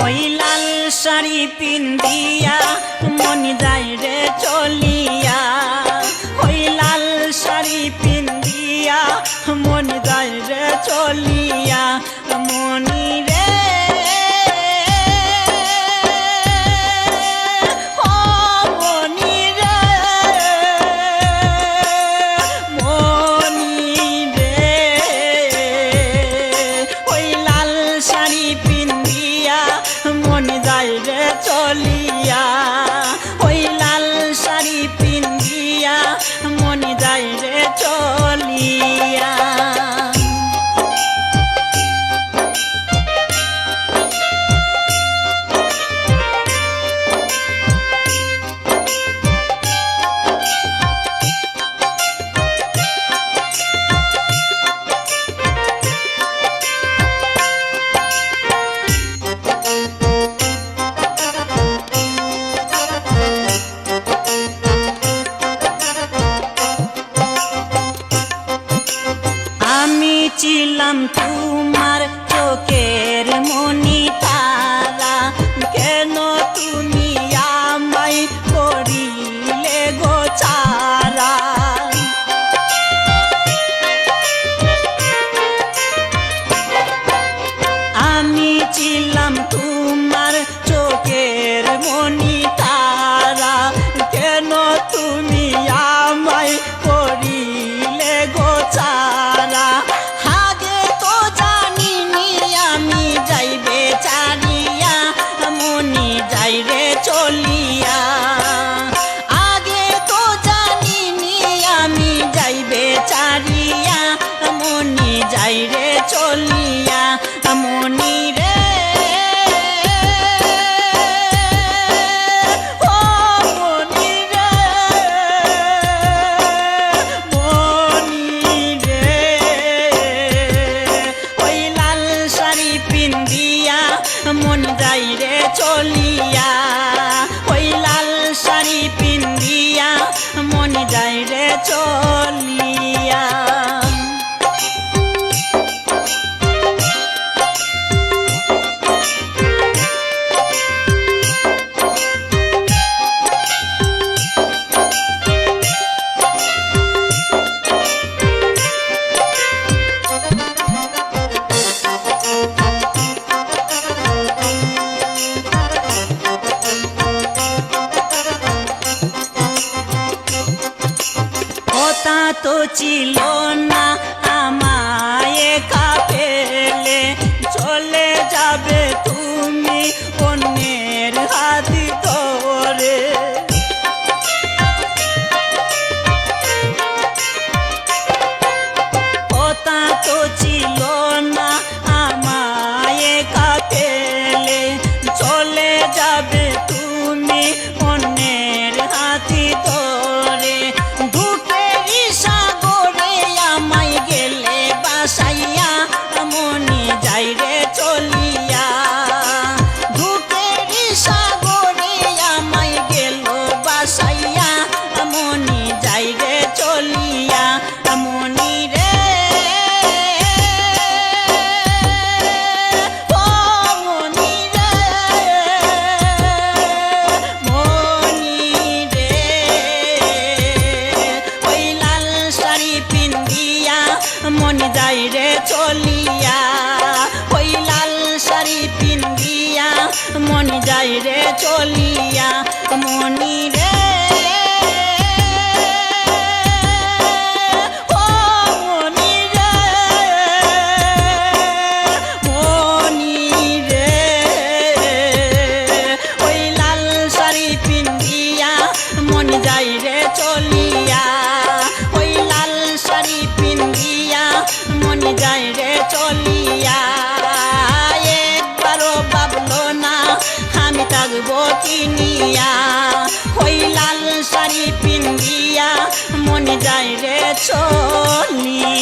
ওই লাল শাড়ি পিন্দিয়া মন যায় রে চলিয়া ওই লাল শাড়ি পিন্দিয়া মন যায় রে চলিয়া মনি রে চলিয়া ওই লাল শাড়ি পিন্দিয়া মন যায় রে চলিয়া ছিলাম তোমার চোখের মনি তারা কেন তুমি আমায় করিলে গো ছাড়া আমি ছিলাম তোমার চোখের মনি তারা কেন তুমি আমায় করিলে গো ছাড়া চলিয়া আগে তো জানিনি আমি যাইবে চারিয়া মনি যাই রে চলিয়া মনি রে ও মনি রে মনি রে ওই লাল শাড়ি পিন্দিয়া মন যাই রে চলিয়া ওই লাল শাড়ি পিন্দিয়া মন যায় রে চলিয়া কথা তো ছিল না আমায় একা ফেলে চলে যাবে তুমি অন্যের হাত ধরে কথা তো ছিল না আমায় একা ফেলে চলে যাবে তুমি অন্যের হাত ধরে সাইয়া মনি যাই রে চলিয়া ধূপের সাগরে আমায় গেল বাসাইয়া মনি যাই রে চলিয়া মনি রে ও মনি রে মনি রে ওই লাল শাড়ি পিন্দিয়া মন যাই রে চলিয়া ওই লাল শাড়ি পিন্দিয়া মন যাই রে চলিয়া মনি রে ও মনি রে মনি রে ওই লাল শাড়ি পিন্দিয়া মন যাই রে চলিয়া ওই লাল শাড়ি পিন্দিয়া মন যায় রে চলিয়া একবারও ভাবলো না আমি থাকবো কিনিয়া ওই লাল শাড়ি পিন্দিয়া মন যায় রে চলিয়া।